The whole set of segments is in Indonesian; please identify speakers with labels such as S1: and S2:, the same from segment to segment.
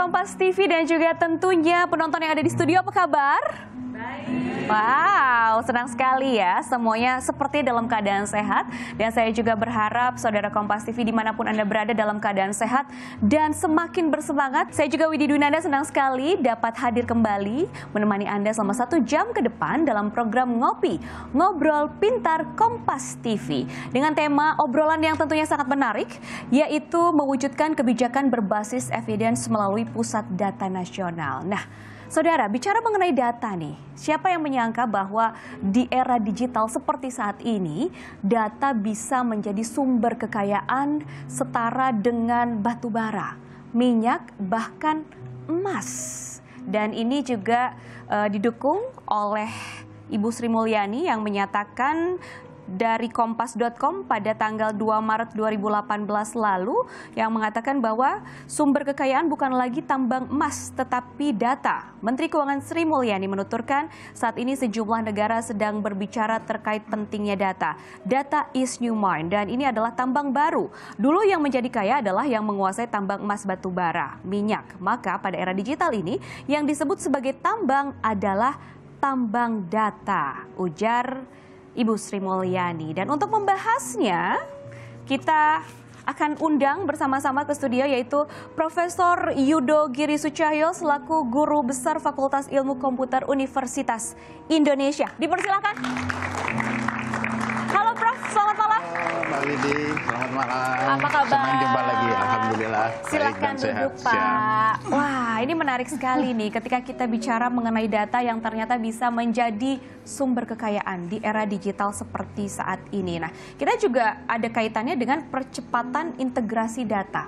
S1: Kompas TV dan juga tentunya penonton yang ada di studio, apa kabar? Wow, senang sekali ya, semuanya seperti dalam keadaan sehat. Dan saya juga berharap saudara Kompas TV dimanapun Anda berada dalam keadaan sehat dan semakin bersemangat. Saya juga Widi Dunanda senang sekali dapat hadir kembali menemani Anda selama 1 jam ke depan dalam program Ngopi, Ngobrol Pintar Kompas TV. Dengan tema obrolan yang tentunya sangat menarik, yaitu mewujudkan kebijakan berbasis evidence melalui Pusat Data Nasional. Nah, saudara, bicara mengenai data nih, siapa yang menyangka bahwa di era digital seperti saat ini, data bisa menjadi sumber kekayaan setara dengan batu bara, minyak, bahkan emas. Dan ini juga didukung oleh Ibu Sri Mulyani yang menyatakan dari Kompas.com pada tanggal 2 Maret 2018 lalu yang mengatakan bahwa sumber kekayaan bukan lagi tambang emas tetapi data. Menteri Keuangan Sri Mulyani menuturkan saat ini sejumlah negara sedang berbicara terkait pentingnya data. Data is new mine dan ini adalah tambang baru. Dulu yang menjadi kaya adalah yang menguasai tambang emas, batu bara, minyak. Maka pada era digital ini yang disebut sebagai tambang adalah tambang data, ujar Ibu Sri Mulyani. Dan untuk membahasnya, kita akan undang bersama-sama ke studio yaitu Profesor Yudo Giri Sucahyo selaku Guru Besar Fakultas Ilmu Komputer Universitas Indonesia. Dipersilakan. Halo Prof, selamat malam.
S2: Mbak Widi, selamat malam.
S1: Apa kabar?
S2: Senang jumpa lagi, alhamdulillah.
S1: Silakan duduk, Pak. Wah, ini menarik sekali nih ketika kita bicara mengenai data yang ternyata bisa menjadi sumber kekayaan di era digital seperti saat ini. Nah, kita juga ada kaitannya dengan percepatan integrasi data.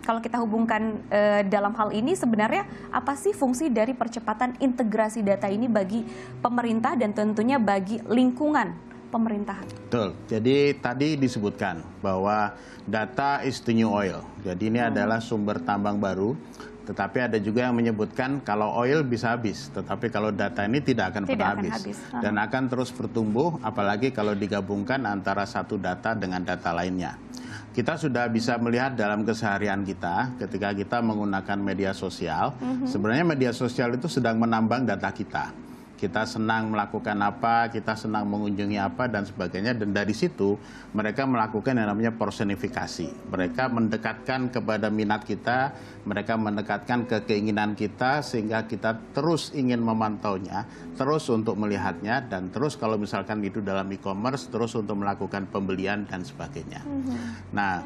S1: Kalau kita hubungkan dalam hal ini sebenarnya apa sih fungsi dari percepatan integrasi data ini bagi pemerintah dan tentunya bagi lingkungan pemerintahan?
S2: Betul. Jadi tadi disebutkan bahwa data is the new oil. Jadi ini adalah sumber tambang baru. Tetapi ada juga yang menyebutkan kalau oil bisa habis, tetapi kalau data ini tidak akan pernah habis. Dan akan terus bertumbuh, apalagi kalau digabungkan antara satu data dengan data lainnya. Kita sudah bisa melihat dalam keseharian kita ketika kita menggunakan media sosial, sebenarnya media sosial itu sedang menambang data kita. Kita senang melakukan apa, kita senang mengunjungi apa, dan sebagainya. Dan dari situ mereka melakukan yang namanya personifikasi. Mereka mendekatkan kepada minat kita, mereka mendekatkan ke keinginan kita, sehingga kita terus ingin memantaunya, terus untuk melihatnya, dan terus kalau misalkan itu dalam e-commerce, terus untuk melakukan pembelian dan sebagainya. Nah,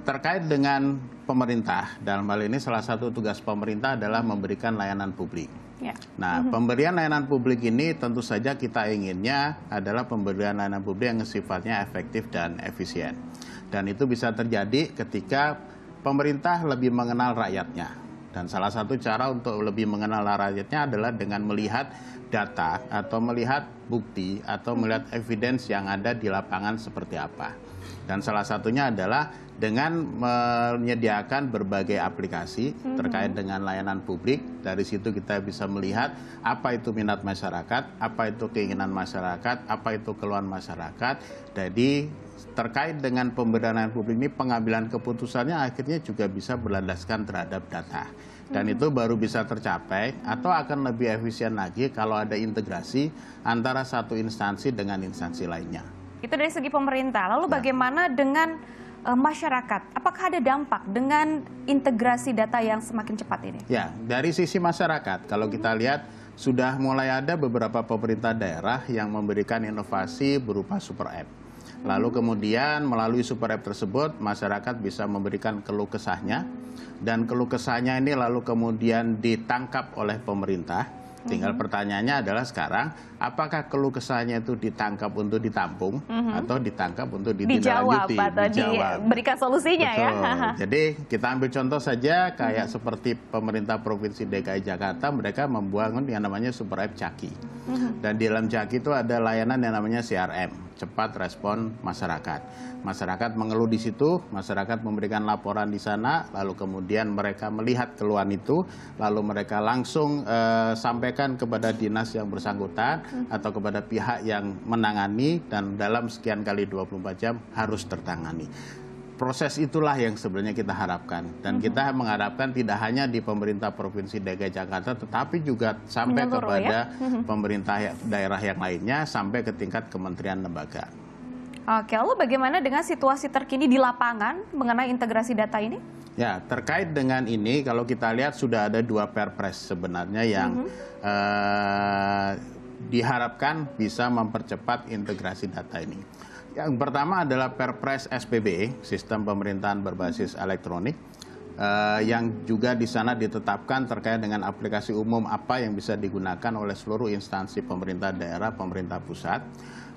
S2: terkait dengan pemerintah, dalam hal ini salah satu tugas pemerintah adalah memberikan layanan publik. Nah, pemberian layanan publik ini tentu saja kita inginnya adalah pemberian layanan publik yang sifatnya efektif dan efisien. Dan itu bisa terjadi ketika pemerintah lebih mengenal rakyatnya. Dan salah satu cara untuk lebih mengenal rakyatnya adalah dengan melihat data atau melihat bukti atau melihat evidence yang ada di lapangan seperti apa. Dan salah satunya adalah dengan menyediakan berbagai aplikasi terkait dengan layanan publik. Dari situ kita bisa melihat apa itu minat masyarakat, apa itu keinginan masyarakat, apa itu keluhan masyarakat. Jadi terkait dengan pemberian layanan publik ini pengambilan keputusannya akhirnya juga bisa berlandaskan terhadap data. Dan itu baru bisa tercapai atau akan lebih efisien lagi kalau ada integrasi antara satu instansi dengan instansi lainnya.
S1: Itu dari segi pemerintah. Lalu bagaimana dengan masyarakat? Apakah ada dampak dengan integrasi data yang semakin cepat ini? Ya,
S2: dari sisi masyarakat, kalau kita lihat sudah mulai ada beberapa pemerintah daerah yang memberikan inovasi berupa super app. Lalu kemudian melalui super app tersebut masyarakat bisa memberikan keluh kesahnya. Dan keluh kesahnya ini lalu kemudian ditangkap oleh pemerintah. Tinggal pertanyaannya adalah sekarang, apakah keluh kesahnya itu ditangkap untuk ditampung atau ditangkap untuk ditindaklanjuti?
S1: Dijawab, diberikan solusinya.
S2: Betul.
S1: Ya.
S2: Jadi kita ambil contoh saja kayak seperti pemerintah Provinsi DKI Jakarta, mereka membangun yang namanya super app Caki. Dan di dalam Caki itu ada layanan yang namanya CRM, cepat respon masyarakat. Masyarakat mengeluh di situ, masyarakat memberikan laporan di sana, lalu kemudian mereka melihat keluhan itu, lalu mereka langsung sampaikan kepada dinas yang bersangkutan atau kepada pihak yang menangani, dan dalam sekian kali 24 jam harus tertangani. proses itulah yang sebenarnya kita harapkan. Dan kita mengharapkan tidak hanya di pemerintah Provinsi DKI Jakarta, tetapi juga sampai kepada pemerintah daerah yang lainnya, sampai ke tingkat kementerian lembaga.
S1: Oke, lalu bagaimana dengan situasi terkini di lapangan mengenai integrasi data ini?
S2: Ya, terkait dengan ini, kalau kita lihat sudah ada 2 perpres sebenarnya yang diharapkan bisa mempercepat integrasi data ini. Yang pertama adalah Perpres SPB, Sistem Pemerintahan Berbasis Elektronik, yang juga di sana ditetapkan terkait dengan aplikasi umum apa yang bisa digunakan oleh seluruh instansi pemerintah daerah, pemerintah pusat.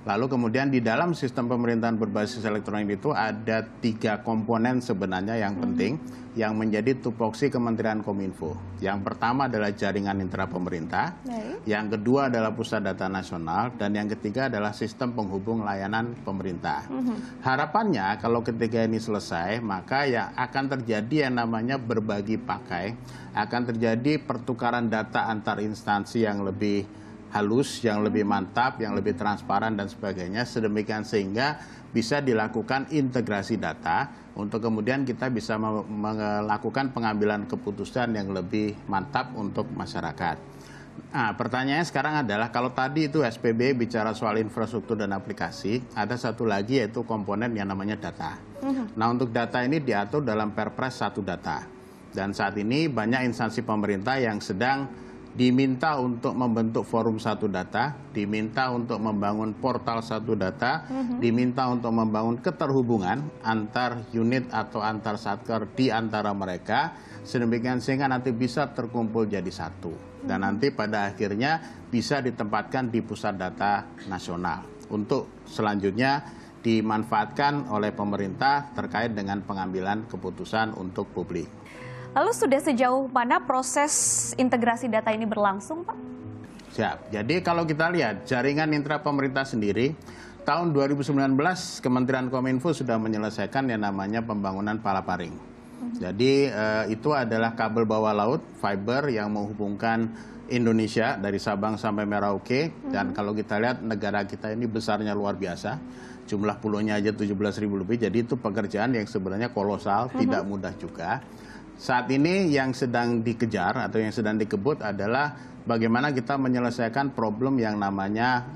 S2: Lalu kemudian di dalam sistem pemerintahan berbasis elektronik itu ada 3 komponen sebenarnya yang penting yang menjadi tupoksi Kementerian Kominfo. Yang pertama adalah jaringan intra pemerintah, yang kedua adalah pusat data nasional, dan yang ketiga adalah sistem penghubung layanan pemerintah. Harapannya kalau ketiga ini selesai, maka ya akan terjadi yang namanya berbagi pakai, akan terjadi pertukaran data antar instansi yang lebih halus, yang lebih mantap, yang lebih transparan dan sebagainya, sedemikian sehingga bisa dilakukan integrasi data untuk kemudian kita bisa melakukan pengambilan keputusan yang lebih mantap untuk masyarakat. Nah, pertanyaannya sekarang adalah kalau tadi itu SPB bicara soal infrastruktur dan aplikasi, ada satu lagi yaitu komponen yang namanya data. Nah, untuk data ini diatur dalam Perpres 1 Data. Dan saat ini banyak instansi pemerintah yang sedang diminta untuk membentuk forum 1 data, diminta untuk membangun portal 1 data, diminta untuk membangun keterhubungan antar unit atau antar satker di antara mereka, sedemikian sehingga nanti bisa terkumpul jadi satu. Dan nanti pada akhirnya bisa ditempatkan di pusat data nasional untuk selanjutnya dimanfaatkan oleh pemerintah terkait dengan pengambilan keputusan untuk publik.
S1: Lalu sudah sejauh mana proses integrasi data ini berlangsung, Pak?
S2: Siap. Jadi kalau kita lihat jaringan intra pemerintah sendiri, tahun 2019 Kementerian Kominfo sudah menyelesaikan yang namanya pembangunan Palaparing. Jadi itu adalah kabel bawah laut, fiber yang menghubungkan Indonesia dari Sabang sampai Merauke. Dan kalau kita lihat negara kita ini besarnya luar biasa. Jumlah pulaunya aja 17.000 lebih. Jadi itu pekerjaan yang sebenarnya kolosal, tidak mudah juga. Saat ini yang sedang dikejar atau yang sedang dikebut adalah bagaimana kita menyelesaikan problem yang namanya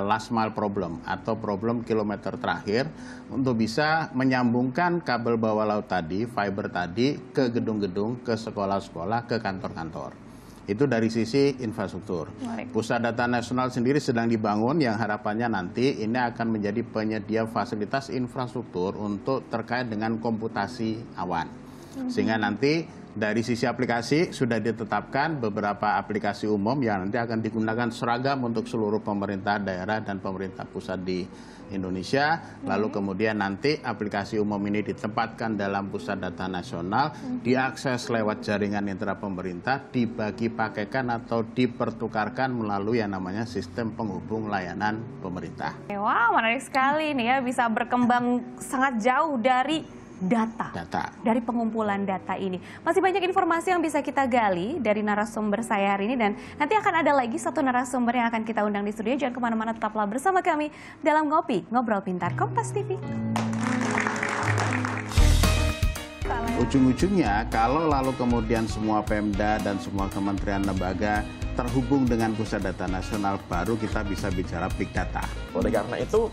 S2: last mile problem atau problem kilometer terakhir untuk bisa menyambungkan kabel bawah laut tadi, fiber tadi ke gedung-gedung, ke sekolah-sekolah, ke kantor-kantor. Itu dari sisi infrastruktur. Pusat data nasional sendiri sedang dibangun yang harapannya nanti ini akan menjadi penyedia fasilitas infrastruktur untuk terkait dengan komputasi awan. Sehingga nanti dari sisi aplikasi sudah ditetapkan beberapa aplikasi umum yang nanti akan digunakan seragam untuk seluruh pemerintah daerah dan pemerintah pusat di Indonesia. Lalu kemudian nanti aplikasi umum ini ditempatkan dalam pusat data nasional, diakses lewat jaringan intra pemerintah, dibagi pakaikan atau dipertukarkan melalui yang namanya sistem penghubung layanan pemerintah.
S1: Wow, menarik sekali nih ya, bisa berkembang sangat jauh dari data, dari pengumpulan data ini. Masih banyak informasi yang bisa kita gali dari narasumber saya hari ini, dan nanti akan ada lagi satu narasumber yang akan kita undang di studio. Jangan kemana-mana, tetaplah bersama kami dalam Ngopi Ngobrol Pintar Kompas TV.
S2: Ujung-ujungnya kalau lalu kemudian semua Pemda dan semua kementerian lembaga terhubung dengan pusat data nasional, baru kita bisa bicara big data.
S3: Oleh karena itu,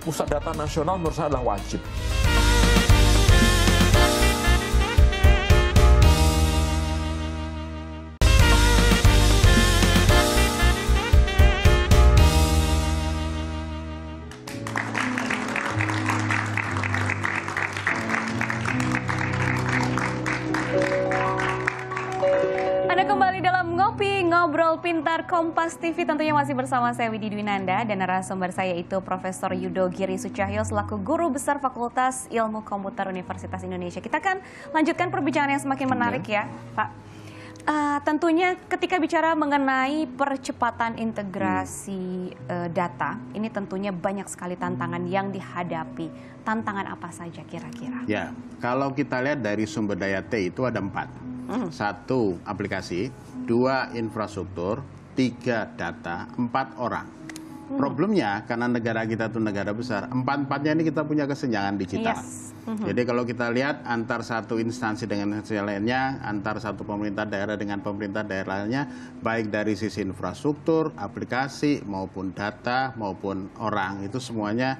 S3: pusat data nasional menurut saya adalah wajib.
S1: Ngobrol Pintar Kompas TV, tentunya masih bersama saya Widi Dwinanda dan narasumber saya itu Profesor Yudo Giri Sucahyo selaku Guru Besar Fakultas Ilmu Komputer Universitas Indonesia. Kita akan lanjutkan perbincangan yang semakin menarik ya, Pak. Tentunya ketika bicara mengenai percepatan integrasi data, ini tentunya banyak sekali tantangan yang dihadapi. Tantangan apa saja kira-kira?
S2: Ya, kalau kita lihat dari sumber daya T itu ada 4. 1 aplikasi, 2 infrastruktur, 3 data, 4 orang. Problemnya karena negara kita itu negara besar, empat-empatnya ini kita punya kesenjangan digital. Jadi kalau kita lihat antar satu instansi dengan instansi lainnya, antar satu pemerintah daerah dengan pemerintah daerah lainnya, baik dari sisi infrastruktur, aplikasi, maupun data, maupun orang, itu semuanya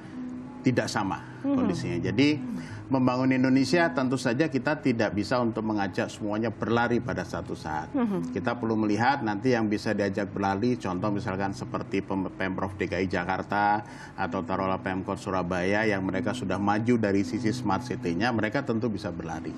S2: tidak sama kondisinya. Jadi membangun Indonesia tentu saja kita tidak bisa untuk mengajak semuanya berlari pada satu saat. Kita perlu melihat nanti yang bisa diajak berlari, contoh misalkan seperti Pemprov DKI Jakarta atau taruhlah Pemkot Surabaya yang mereka sudah maju dari sisi smart city-nya, mereka tentu bisa berlari.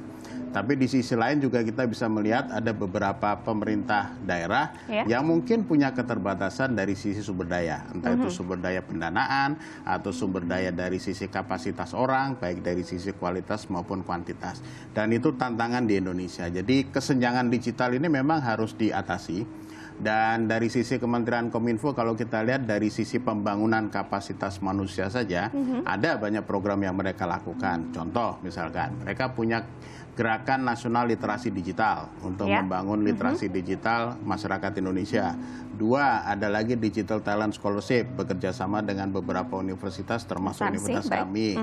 S2: Tapi di sisi lain juga kita bisa melihat ada beberapa pemerintah daerah yang mungkin punya keterbatasan dari sisi sumber daya. Entah itu sumber daya pendanaan atau sumber daya dari sisi kapasitas orang, baik dari sisi kualitas maupun kuantitas. Dan itu tantangan di Indonesia. Jadi kesenjangan digital ini memang harus diatasi. Dan dari sisi Kementerian Kominfo, kalau kita lihat dari sisi pembangunan kapasitas manusia saja, ada banyak program yang mereka lakukan. Contoh misalkan, mereka punya Gerakan Nasional Literasi Digital untuk membangun literasi digital masyarakat Indonesia. 2, ada lagi Digital Talent Scholarship, bekerja sama dengan beberapa universitas termasuk universitas kami.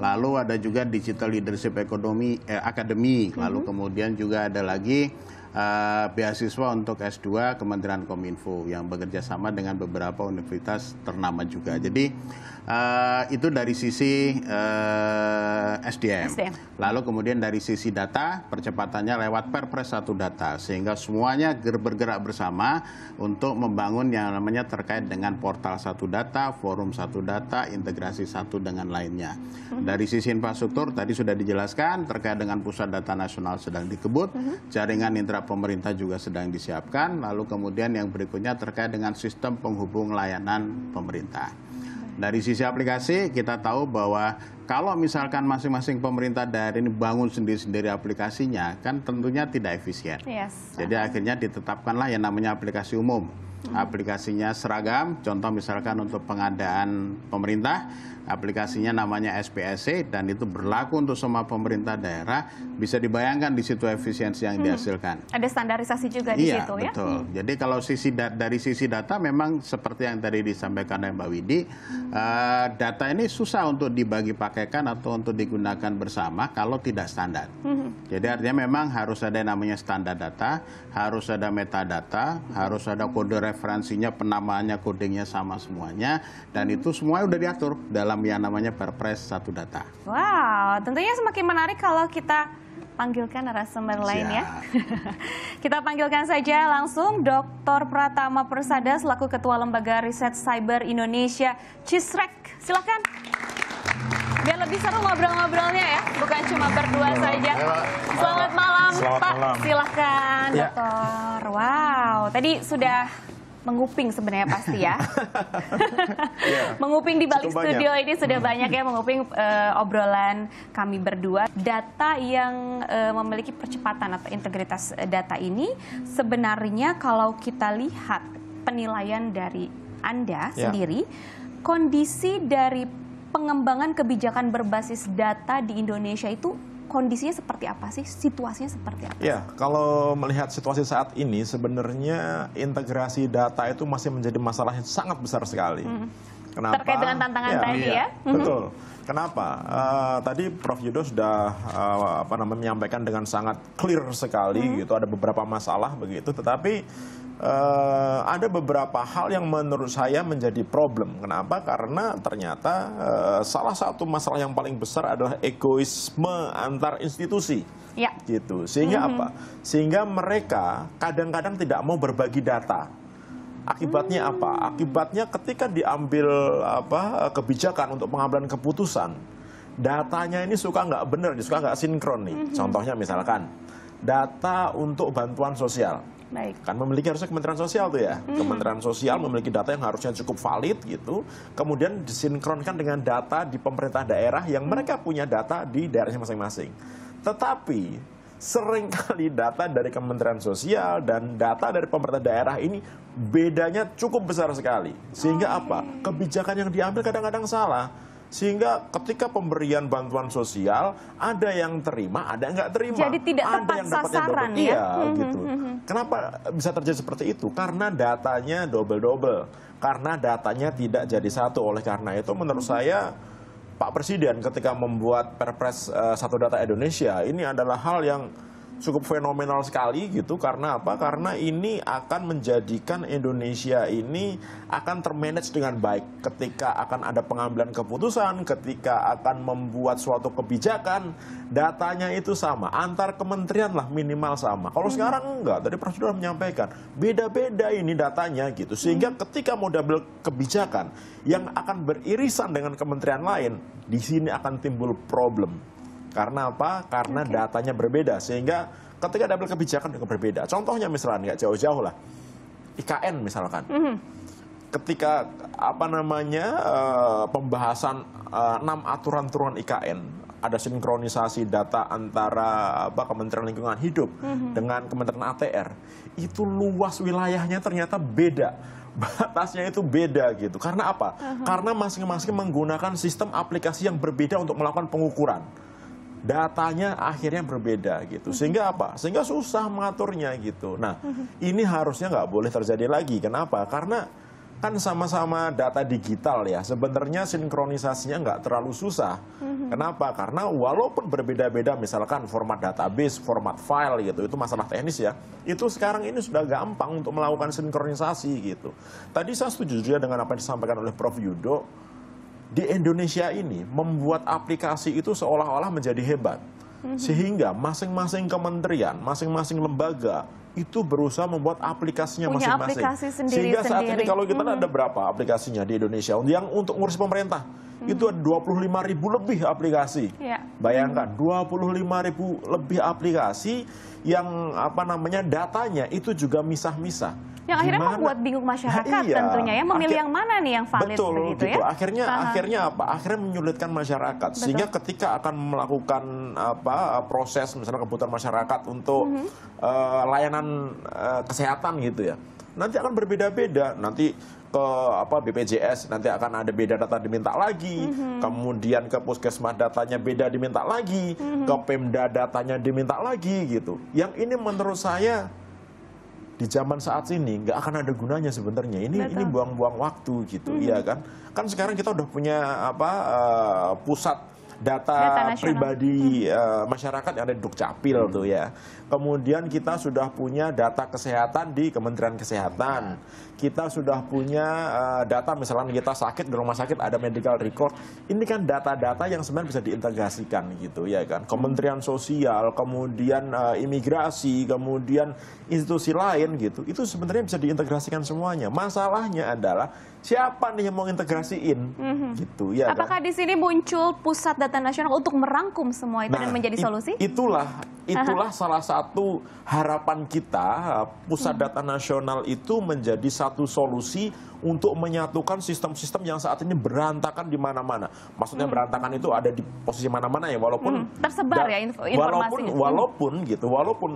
S2: Lalu ada juga Digital Leadership Academy. Lalu kemudian juga ada lagi beasiswa untuk S2 Kementerian Kominfo yang bekerja sama dengan beberapa universitas ternama juga. Jadi itu dari sisi SDM. Lalu kemudian dari sisi data, percepatannya lewat Perpres 1 data, sehingga semuanya bergerak bersama untuk membangun yang namanya terkait dengan portal 1 data, forum 1 data, integrasi 1 dengan lainnya. Dari sisi infrastruktur tadi sudah dijelaskan terkait dengan pusat data nasional sedang dikebut, jaringan intra pemerintah juga sedang disiapkan, lalu kemudian yang berikutnya terkait dengan sistem penghubung layanan pemerintah. Dari sisi aplikasi, kita tahu bahwa kalau misalkan masing-masing pemerintah daerah ini bangun sendiri-sendiri aplikasinya, kan tentunya tidak efisien. Jadi akhirnya ditetapkanlah yang namanya aplikasi umum. Aplikasinya seragam, contoh misalkan untuk pengadaan pemerintah, aplikasinya namanya SPSC dan itu berlaku untuk semua pemerintah daerah. Bisa dibayangkan di situ efisiensi yang dihasilkan.
S1: Ada standarisasi juga di situ ya?
S2: Betul. Jadi kalau dari sisi data memang seperti yang tadi disampaikan oleh Mbak Widi, data ini susah untuk dibagi pakaikan atau untuk digunakan bersama kalau tidak standar. Jadi artinya memang harus ada yang namanya standar data, harus ada metadata, harus ada kode referensinya, penamaannya, kodenya sama semuanya, dan itu semuanya udah diatur dalam yang namanya Perpres 1 data.
S1: Wow, tentunya semakin menarik kalau kita panggilkan narasumber lain ya. Kita panggilkan saja langsung Dr. Pratama Persada selaku Ketua Lembaga Riset Cyber Indonesia, CISREC. Silakan. Biar lebih seru ngobrol-ngobrolnya ya, bukan cuma berdua saja. Selamat malam, Pak. Silakan, Dokter. Wow, tadi sudah menguping sebenarnya pasti ya. Menguping di balik studio ini sudah banyak ya, menguping obrolan kami berdua. Data yang memiliki percepatan atau integritas data ini sebenarnya kalau kita lihat penilaian dari Anda sendiri, kondisi dari pengembangan kebijakan berbasis data di Indonesia itu kondisinya seperti apa sih? Situasinya seperti apa?
S3: Ya, kalau melihat situasi saat ini sebenarnya integrasi data itu masih menjadi masalah yang sangat besar sekali. Kenapa?
S1: Terkait dengan tantangan tadi ya?
S3: Betul. Kenapa? Tadi Prof Yudo sudah menyampaikan dengan sangat clear sekali gitu, ada beberapa masalah begitu, tetapi ada beberapa hal yang menurut saya menjadi problem. Kenapa? Karena ternyata salah satu masalah yang paling besar adalah egoisme antar institusi. Gitu. Sehingga apa? Sehingga mereka kadang-kadang tidak mau berbagi data. Akibatnya apa? Akibatnya ketika diambil kebijakan untuk pengambilan keputusan, datanya ini suka nggak benar, suka nggak sinkron nih. Contohnya misalkan data untuk bantuan sosial. Kan memiliki harusnya Kementerian Sosial tuh ya. Kementerian Sosial memiliki data yang harusnya cukup valid gitu. Kemudian disinkronkan dengan data di pemerintah daerah yang mereka punya data di daerahnya masing-masing. Tetapi seringkali data dari Kementerian Sosial dan data dari pemerintah daerah ini bedanya cukup besar sekali. Sehingga apa? Kebijakan yang diambil kadang-kadang salah. Sehingga ketika pemberian bantuan sosial ada yang terima, ada yang nggak terima.
S1: Jadi tidak tepat sasaran ya?
S3: Iya, gitu. Kenapa bisa terjadi seperti itu? Karena datanya double-double. karena datanya tidak jadi satu. Oleh karena itu menurut saya Pak Presiden ketika membuat Perpres Satu Data Indonesia ini adalah hal yang cukup fenomenal sekali gitu. Karena apa? Karena ini akan menjadikan Indonesia ini akan termanage dengan baik ketika akan ada pengambilan keputusan, ketika akan membuat suatu kebijakan, datanya itu sama, antar kementerian lah minimal sama. Kalau sekarang enggak, tadi Prof. sudah menyampaikan, beda-beda ini datanya gitu. Sehingga ketika mau double kebijakan yang akan beririsan dengan kementerian lain, di sini akan timbul problem. Karena apa? Karena datanya berbeda. Sehingga ketika double kebijakan juga berbeda. Contohnya misalnya nggak jauh-jauh lah. IKN misalkan. Ketika pembahasan 6 aturan-aturan IKN, ada sinkronisasi data antara Kementerian Lingkungan Hidup dengan Kementerian ATR. Itu luas wilayahnya ternyata beda. Batasnya itu beda gitu. Karena apa? Karena masing-masing menggunakan sistem aplikasi yang berbeda untuk melakukan pengukuran. Datanya akhirnya berbeda gitu. Sehingga apa? Sehingga susah mengaturnya gitu. Nah, ini harusnya nggak boleh terjadi lagi. Kenapa? Karena kan sama-sama data digital ya. Sebenarnya sinkronisasinya nggak terlalu susah. Kenapa? Karena walaupun berbeda-beda misalkan format database, format file gitu, itu masalah teknis ya. Itu sekarang ini sudah gampang untuk melakukan sinkronisasi gitu. Tadi saya setuju juga dengan apa yang disampaikan oleh Prof. Yudo. Di Indonesia ini membuat aplikasi itu seolah-olah menjadi hebat. Sehingga masing-masing kementerian, masing-masing lembaga itu berusaha membuat aplikasinya masing-masing.
S1: Aplikasi
S3: Sehingga saat ini kalau kita ada berapa aplikasinya di Indonesia yang untuk ngurus pemerintah, itu ada 25.000 lebih aplikasi. Bayangkan 25.000 lebih aplikasi yang datanya itu juga misah-misah.
S1: Yang akhirnya membuat bingung masyarakat tentunya ya, memilih yang mana nih yang valid begitu
S3: gitu.
S1: ya.
S3: Akhirnya apa? Akhirnya menyulitkan masyarakat. Sehingga ketika akan melakukan proses misalnya kebutuhan masyarakat untuk layanan kesehatan gitu ya. Nanti akan berbeda-beda. Nanti ke BPJS nanti akan ada beda data diminta lagi, kemudian ke Puskesmas datanya beda diminta lagi, ke Pemda datanya diminta lagi gitu. Yang ini menurut saya di zaman saat ini nggak akan ada gunanya sebenarnya. Ini buang-buang waktu gitu, iya kan? Kan sekarang kita udah punya pusat data pribadi masyarakat yang ada di Dukcapil tuh ya. Kemudian kita sudah punya data kesehatan di Kementerian Kesehatan. Kita sudah punya data misalnya kita sakit di rumah sakit ada medical record. Ini kan data-data yang sebenarnya bisa diintegrasikan gitu ya kan. Kementerian Sosial, kemudian imigrasi, kemudian institusi lain gitu. Itu sebenarnya bisa diintegrasikan semuanya. Masalahnya adalah siapa nih yang mau integrasiin gitu ya.
S1: Apakah di sini muncul pusat data nasional untuk merangkum semua itu dan menjadi solusi?
S3: Itulah salah satu harapan kita, pusat data nasional itu menjadi satu solusi untuk menyatukan sistem-sistem yang saat ini berantakan di mana-mana. Maksudnya berantakan itu ada di posisi mana-mana ya, walaupun
S1: tersebar ya informasinya.
S3: Walaupun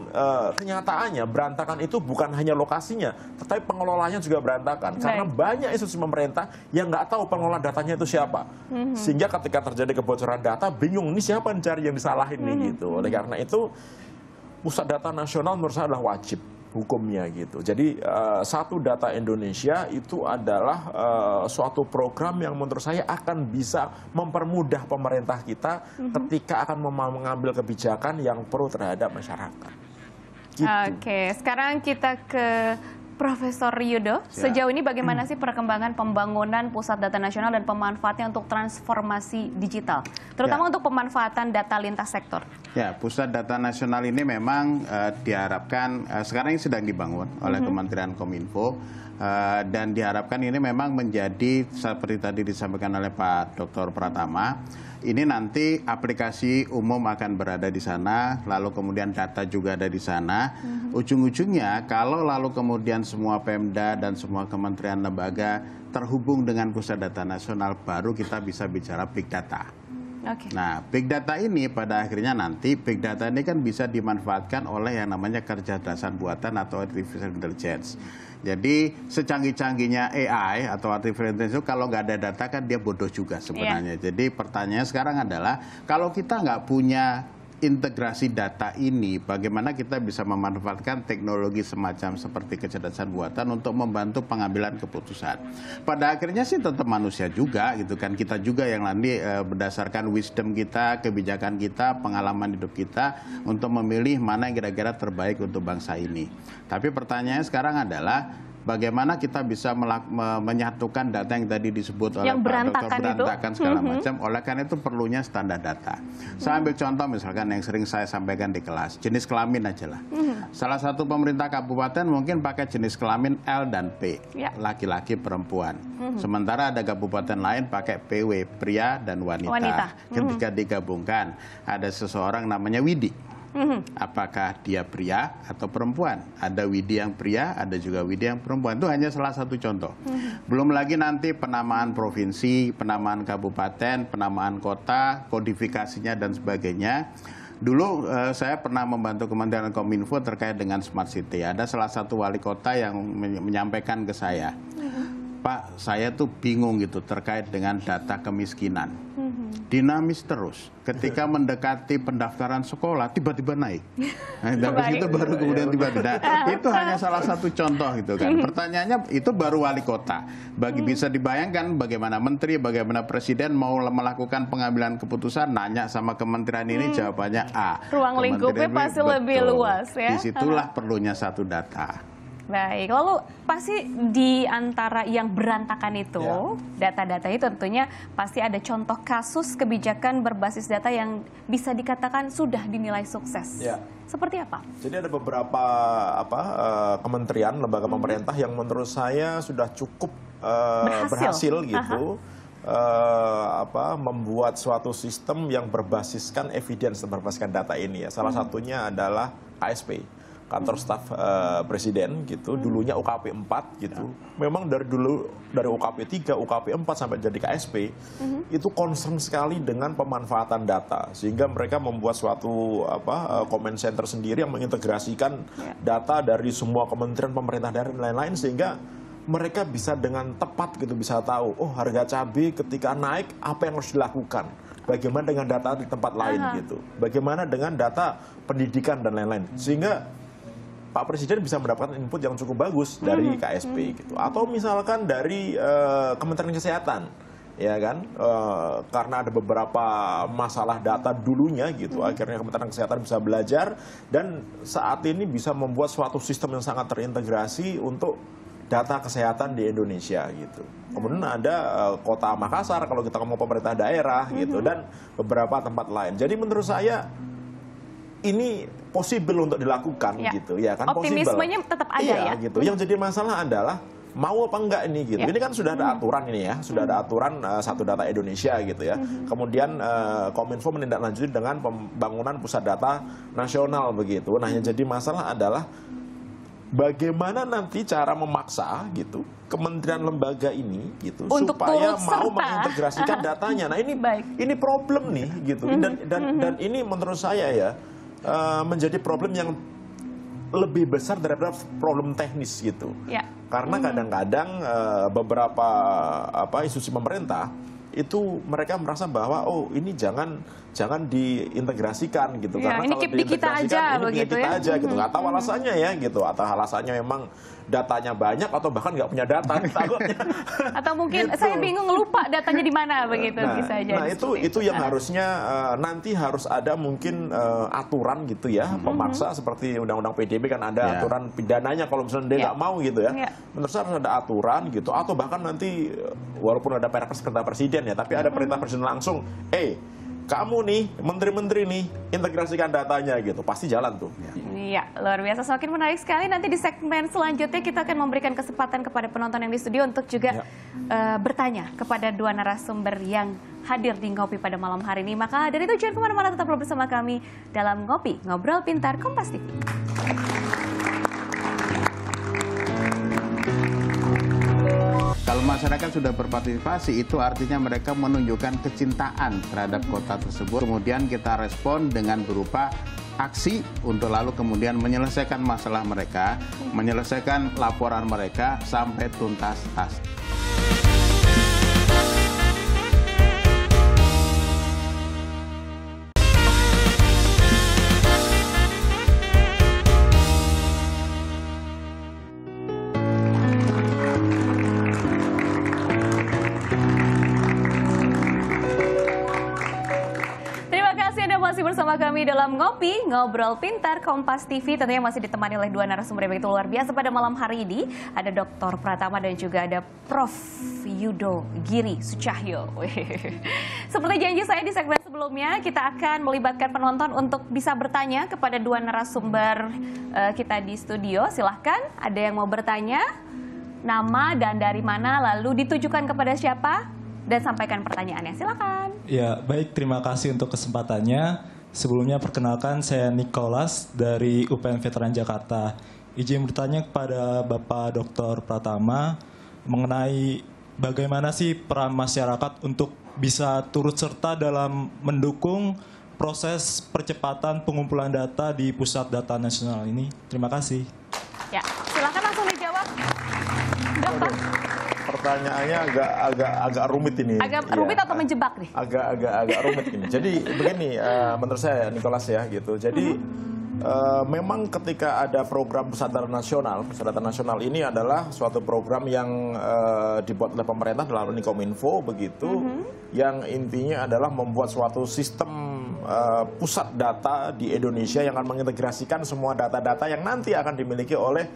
S3: kenyataannya berantakan itu bukan hanya lokasinya, tetapi pengelolanya juga berantakan. Karena banyak institusi pemerintah yang nggak tahu pengelola datanya itu siapa. Sehingga ketika terjadi kebocoran data, bingung ini siapa yang cari yang disalahin nih gitu. Oleh karena itu, pusat data nasional menurut saya adalah wajib hukumnya gitu. Jadi Satu Data Indonesia itu adalah suatu program yang menurut saya akan bisa mempermudah pemerintah kita ketika akan mengambil kebijakan yang pro terhadap masyarakat. Gitu.
S1: Oke, sekarang kita ke Profesor Yudo. Sejauh ini bagaimana sih perkembangan pembangunan pusat data nasional dan pemanfaatnya untuk transformasi digital, terutama untuk pemanfaatan data lintas sektor?
S2: Ya, pusat data nasional ini memang diharapkan sekarang ini sedang dibangun oleh Kementerian Kominfo dan diharapkan ini memang menjadi seperti tadi disampaikan oleh Pak Dr. Pratama. Ini nanti aplikasi umum akan berada di sana, lalu kemudian data juga ada di sana. Ujung-ujungnya kalau lalu kemudian semua Pemda dan semua kementerian lembaga terhubung dengan pusat data nasional, baru kita bisa bicara big data. Nah, big data ini pada akhirnya nanti big data ini kan bisa dimanfaatkan oleh yang namanya kecerdasan buatan atau artificial intelligence. Jadi secanggih-canggihnya AI atau artificial intelligence itu kalau nggak ada data kan dia bodoh juga sebenarnya. Jadi pertanyaannya sekarang adalah kalau kita nggak punya integrasi data ini, bagaimana kita bisa memanfaatkan teknologi semacam seperti kecerdasan buatan untuk membantu pengambilan keputusan. Pada akhirnya sih tetap manusia juga gitu kan, kita juga yang nanti berdasarkan wisdom kita, kebijakan kita, pengalaman hidup kita untuk memilih mana yang kira-kira terbaik untuk bangsa ini. Tapi pertanyaannya sekarang adalah bagaimana kita bisa menyatukan data yang tadi disebut oleh Pak Dr. berantakan segala macam. Oleh karena itu perlunya standar data. Saya ambil contoh misalkan yang sering saya sampaikan di kelas, jenis kelamin aja lah. Salah satu pemerintah kabupaten mungkin pakai jenis kelamin L dan P, laki-laki perempuan. Sementara ada kabupaten lain pakai PW, pria dan wanita. Ketika digabungkan, ada seseorang namanya Widi. Apakah dia pria atau perempuan? Ada Widi yang pria, ada juga Widi yang perempuan. Itu hanya salah satu contoh. Belum lagi nanti penamaan provinsi, penamaan kabupaten, penamaan kota, kodifikasinya dan sebagainya. Dulu saya pernah membantu Kementerian Kominfo terkait dengan Smart City. Ada salah satu wali kota yang menyampaikan ke saya, Pak, saya tuh bingung gitu terkait dengan data kemiskinan. Dinamis terus. Ketika mendekati pendaftaran sekolah, tiba-tiba naik. Nah, habis itu baru kemudian tiba-tiba. Itu hanya salah satu contoh gitu kan. Pertanyaannya itu baru wali kota. Bisa dibayangkan bagaimana menteri, bagaimana presiden mau melakukan pengambilan keputusan, nanya sama kementerian ini, jawabannya A.
S1: Ruang lingkupnya pasti lebih luas ya.
S2: Disitulah perlunya satu data.
S1: Baik, lalu pasti di antara yang berantakan itu, data-data itu tentunya pasti ada contoh kasus kebijakan berbasis data yang bisa dikatakan sudah dinilai sukses. Seperti apa?
S3: Jadi ada beberapa kementerian, lembaga pemerintah yang menurut saya sudah cukup berhasil gitu. Membuat suatu sistem yang berbasiskan evidence, berbasiskan data ini ya. Salah satunya adalah KSP. Kantor Staf Presiden gitu, dulunya UKP 4 gitu. Memang dari UKP 3, UKP 4 sampai jadi KSP, itu concern sekali dengan pemanfaatan data. Sehingga mereka membuat suatu comment center sendiri yang mengintegrasikan data dari semua kementerian pemerintah daerah dan lain-lain, sehingga mereka bisa dengan tepat gitu bisa tahu, oh harga cabai ketika naik apa yang harus dilakukan. Bagaimana dengan data di tempat lain gitu. Bagaimana dengan data pendidikan dan lain-lain. Sehingga Pak Presiden bisa mendapatkan input yang cukup bagus dari KSP gitu, atau misalkan dari Kementerian Kesehatan, ya kan, karena ada beberapa masalah data dulunya gitu, akhirnya Kementerian Kesehatan bisa belajar dan saat ini bisa membuat suatu sistem yang sangat terintegrasi untuk data kesehatan di Indonesia gitu. Kemudian ada Kota Makassar kalau kita ngomong pemerintah daerah gitu dan beberapa tempat lain. Jadi menurut saya ini possible untuk dilakukan gitu ya kan,
S1: optimismenya tetap ada
S3: gitu. Yang jadi masalah adalah mau apa enggak ini gitu. Ini kan sudah ada aturan ini ya, sudah ada aturan Satu Data Indonesia gitu ya. Kemudian Kominfo menindaklanjuti dengan pembangunan pusat data nasional begitu. Nah, yang jadi masalah adalah bagaimana nanti cara memaksa gitu kementerian lembaga ini gitu untuk supaya mau mengintegrasikan datanya. Nah, ini problem nih gitu. Dan ini menurut saya ya menjadi problem yang lebih besar daripada problem teknis gitu. Karena kadang-kadang beberapa institusi pemerintah itu mereka merasa bahwa oh ini jangan diintegrasikan gitu, karena
S1: ini
S3: kalau
S1: kita aja begitu
S3: kita aja gitu, nggak tahu alasannya ya gitu, atau alasannya memang datanya banyak atau bahkan nggak punya data takutnya.
S1: Atau mungkin gitu. Saya bingung lupa datanya di mana begitu, bisa aja.
S3: Nah itu yang harusnya nanti harus ada mungkin aturan gitu ya, pemaksa seperti Undang-Undang PDB kan ada aturan pidananya kalau misalnya dia nggak mau gitu ya. Menurut saya harus ada aturan gitu, atau bahkan nanti walaupun ada perintah presiden ya, tapi ada perintah presiden langsung, kamu nih, menteri-menteri nih, integrasikan datanya gitu, pasti jalan tuh.
S1: Iya, luar biasa, semakin menarik sekali. Nanti di segmen selanjutnya kita akan memberikan kesempatan kepada penonton yang di studio untuk juga bertanya kepada dua narasumber yang hadir di Ngopi pada malam hari ini. Maka dari itu jangan kemana-mana, tetap bersama kami dalam Ngopi, Ngobrol Pintar Kompas TV.
S2: Kalau masyarakat sudah berpartisipasi, itu artinya mereka menunjukkan kecintaan terhadap kota tersebut. Kemudian kita respon dengan berupa aksi untuk lalu kemudian menyelesaikan masalah mereka, menyelesaikan laporan mereka sampai tuntas.
S1: masih bersama kami dalam Ngopi, Ngobrol Pintar Kompas TV. Tentunya masih ditemani oleh dua narasumber yang begitu luar biasa pada malam hari ini. Ada Dr. Pratama dan juga ada Prof. Yudo Giri Sucahyo. Seperti janji saya di segmen sebelumnya, kita akan melibatkan penonton untuk bisa bertanya kepada dua narasumber kita di studio. Silahkan, ada yang mau bertanya, nama dan dari mana, lalu ditujukan kepada siapa, dan sampaikan pertanyaannya. Silakan.
S4: Ya, baik, terima kasih untuk kesempatannya. Sebelumnya perkenalkan, saya Nicholas dari UPN Veteran Jakarta. Izin bertanya kepada Bapak Dr. Pratama mengenai bagaimana sih peran masyarakat untuk bisa turut serta dalam mendukung proses percepatan pengumpulan data di Pusat Data Nasional ini. Terima kasih.
S1: Ya, silakan langsung dijawab. Dokter.
S3: Pertanyaannya agak rumit ini.
S1: Agak rumit atau menjebak nih?
S3: Agak rumit ini. Jadi begini, menurut saya Nicholas ya gitu. Jadi memang ketika ada program Pusat Data Nasional ini adalah suatu program yang dibuat oleh pemerintah melalui Kominfo begitu, yang intinya adalah membuat suatu sistem pusat data di Indonesia yang akan mengintegrasikan semua data-data yang nanti akan dimiliki oleh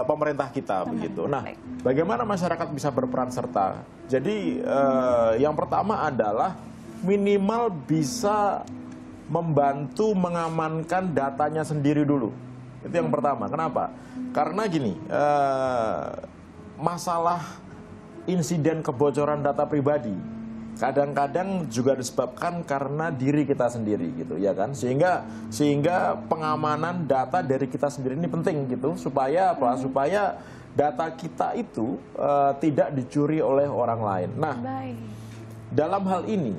S3: pemerintah kita begitu. Nah, bagaimana masyarakat bisa berperan serta? Jadi yang pertama adalah minimal bisa membantu mengamankan datanya sendiri dulu. Itu yang pertama. Kenapa? Karena gini, masalah insiden kebocoran data pribadi kadang-kadang juga disebabkan karena diri kita sendiri gitu ya kan, sehingga pengamanan data dari kita sendiri ini penting gitu, supaya apa? Supaya data kita itu tidak dicuri oleh orang lain. Nah, dalam hal ini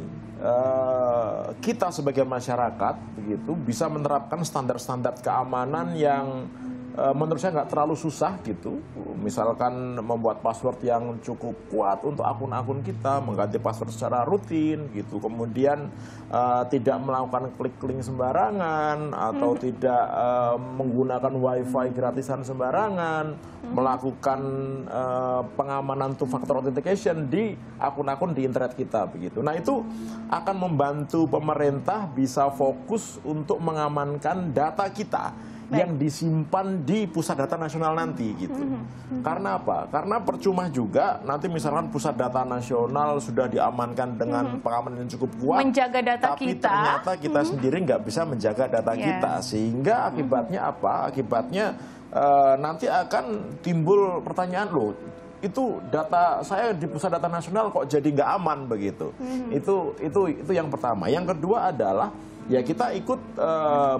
S3: kita sebagai masyarakat begitu bisa menerapkan standar-standar keamanan yang menurut saya nggak terlalu susah gitu. Misalkan membuat password yang cukup kuat untuk akun-akun kita, mengganti password secara rutin gitu. Kemudian tidak melakukan klik-link sembarangan atau tidak menggunakan wifi gratisan sembarangan, melakukan pengamanan two-factor authentication di akun-akun di internet kita begitu. Nah, itu akan membantu pemerintah bisa fokus untuk mengamankan data kita yang disimpan di Pusat Data Nasional nanti gitu. Karena apa? Karena percuma juga nanti misalkan Pusat Data Nasional sudah diamankan dengan pengamanan yang cukup kuat,
S1: menjaga data
S3: tapi
S1: kita,
S3: ternyata kita sendiri nggak bisa menjaga data kita, sehingga akibatnya apa? Akibatnya nanti akan timbul pertanyaan, loh, itu data saya di Pusat Data Nasional kok jadi nggak aman begitu. Itu yang pertama. Yang kedua adalah ya kita ikut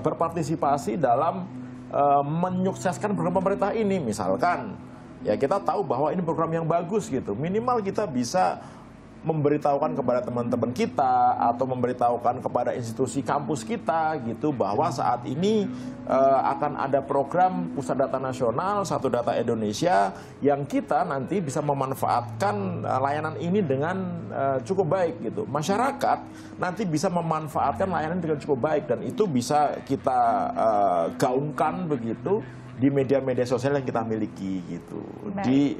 S3: berpartisipasi dalam menyukseskan program pemerintah ini. Misalkan ya kita tahu bahwa ini program yang bagus gitu, minimal kita bisa memberitahukan kepada teman-teman kita atau memberitahukan kepada institusi kampus kita gitu bahwa saat ini akan ada program Pusat Data Nasional, Satu Data Indonesia, yang kita nanti bisa memanfaatkan layanan ini dengan cukup baik gitu. Masyarakat nanti bisa memanfaatkan layanan dengan cukup baik, dan itu bisa kita gaungkan begitu di media-media sosial yang kita miliki gitu. Di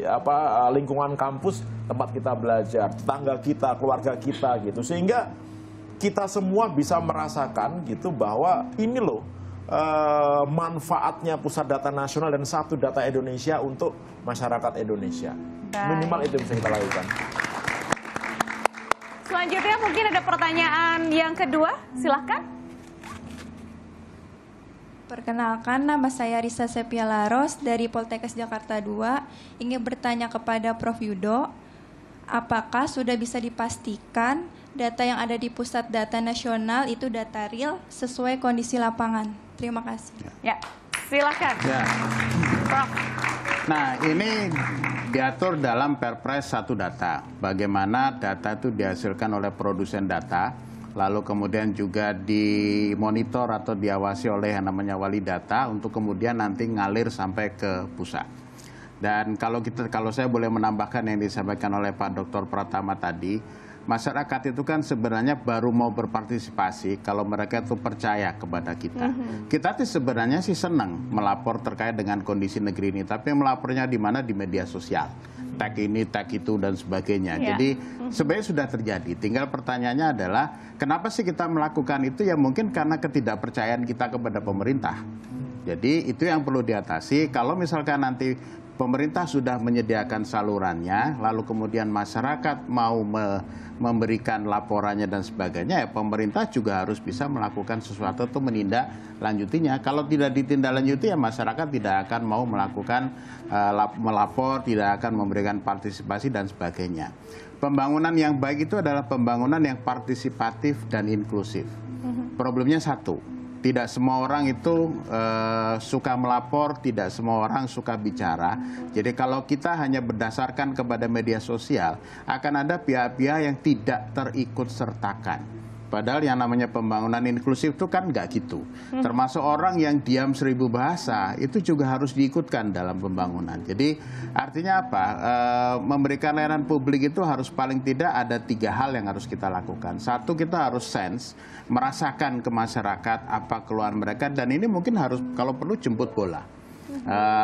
S3: lingkungan kampus tempat kita belajar, tetangga kita, keluarga kita gitu. Sehingga kita semua bisa merasakan gitu bahwa ini loh manfaatnya Pusat Data Nasional dan Satu Data Indonesia untuk masyarakat Indonesia. Minimal itu bisa kita lakukan.
S1: Selanjutnya mungkin ada pertanyaan yang kedua, silahkan.
S5: Perkenalkan, nama saya Risa Sepia Laros dari Poltekkes Jakarta 2. Ingin bertanya kepada Prof. Yudo, apakah sudah bisa dipastikan data yang ada di Pusat Data Nasional itu data real sesuai kondisi lapangan? Terima kasih.
S1: Ya, silakan.
S2: Ya.
S1: Prof.
S2: Nah, ini diatur dalam Perpres Satu Data. Bagaimana data itu dihasilkan oleh produsen data, lalu kemudian juga dimonitor atau diawasi oleh yang namanya wali data untuk kemudian nanti ngalir sampai ke pusat. Dan kalau saya boleh menambahkan yang disampaikan oleh Pak Dr. Pratama tadi, masyarakat itu kan sebenarnya baru mau berpartisipasi kalau mereka itu percaya kepada kita. Kita tuh sebenarnya sih senang melapor terkait dengan kondisi negeri ini, tapi melapornya di mana? Di media sosial. tag ini, tag itu, dan sebagainya. Jadi sebenarnya sudah terjadi. Tinggal pertanyaannya adalah, kenapa sih kita melakukan itu? Ya mungkin karena ketidakpercayaan kita kepada pemerintah. Jadi itu yang perlu diatasi. Kalau misalkan nanti pemerintah sudah menyediakan salurannya, lalu kemudian masyarakat mau memberikan laporannya dan sebagainya, ya pemerintah juga harus bisa melakukan sesuatu untuk menindaklanjutinya. Kalau tidak ditindaklanjuti, ya masyarakat tidak akan mau melakukan melapor, tidak akan memberikan partisipasi dan sebagainya. Pembangunan yang baik itu adalah pembangunan yang partisipatif dan inklusif. Problemnya satu, tidak semua orang itu suka melapor, tidak semua orang suka bicara. Jadi kalau kita hanya berdasarkan kepada media sosial, akan ada pihak-pihak yang tidak terikut sertakan. Padahal yang namanya pembangunan inklusif itu kan nggak gitu. Termasuk orang yang diam 1000 bahasa, itu juga harus diikutkan dalam pembangunan. Jadi artinya apa? Memberikan layanan publik itu harus paling tidak ada 3 hal yang harus kita lakukan. Satu, kita harus sense, merasakan ke masyarakat apa keluhan mereka, dan ini mungkin harus kalau perlu jemput bola.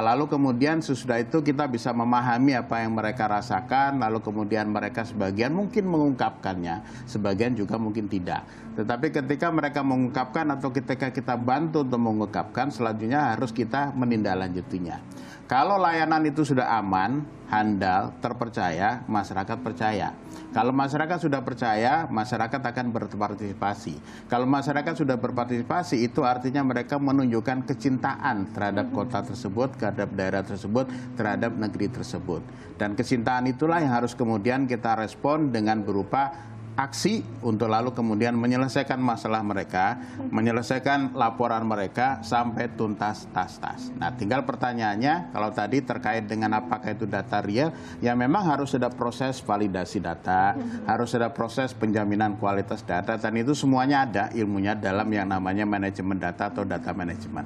S2: Lalu kemudian sesudah itu kita bisa memahami apa yang mereka rasakan, lalu kemudian mereka sebagian mungkin mengungkapkannya, sebagian juga mungkin tidak. Tetapi ketika mereka mengungkapkan atau ketika kita bantu untuk mengungkapkan, selanjutnya harus kita menindaklanjutinya. Kalau layanan itu sudah aman, handal, terpercaya, masyarakat percaya. Kalau masyarakat sudah percaya, masyarakat akan berpartisipasi. Kalau masyarakat sudah berpartisipasi, itu artinya mereka menunjukkan kecintaan terhadap kota tersebut, terhadap daerah tersebut, terhadap negeri tersebut. Dan kecintaan itulah yang harus kemudian kita respon dengan berupa aksi untuk lalu kemudian menyelesaikan masalah mereka, menyelesaikan laporan mereka sampai tuntas tas-tas. Nah, tinggal pertanyaannya, kalau tadi terkait dengan apakah itu data real, ya memang harus ada proses validasi data, harus ada proses penjaminan kualitas data, dan itu semuanya ada ilmunya dalam yang namanya manajemen data atau data manajemen.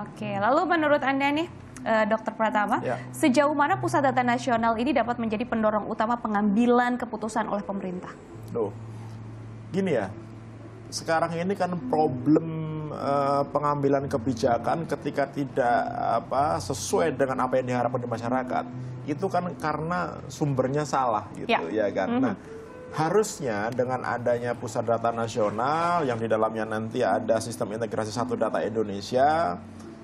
S1: Oke, lalu menurut Anda nih, Dr. Pratama, sejauh mana Pusat Data Nasional ini dapat menjadi pendorong utama pengambilan keputusan oleh pemerintah?
S3: Loh, gini ya, sekarang ini kan problem pengambilan kebijakan ketika tidak sesuai dengan apa yang diharapkan di masyarakat, itu kan karena sumbernya salah gitu, ya kan. Nah, harusnya dengan adanya Pusat Data Nasional yang di dalamnya nanti ada sistem integrasi satu data Indonesia,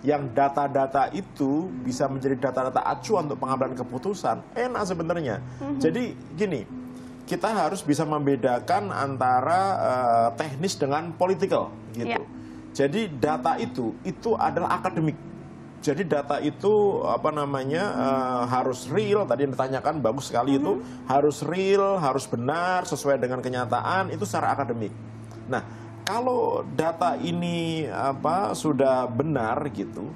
S3: yang data-data itu bisa menjadi data-data acuan untuk pengambilan keputusan, enak sebenarnya. Jadi gini, kita harus bisa membedakan antara teknis dengan politikal gitu. Jadi data itu adalah akademik. Jadi data itu harus real, tadi yang ditanyakan bagus sekali itu, harus real, harus benar, sesuai dengan kenyataan, itu secara akademik. Nah, kalau data ini sudah benar gitu,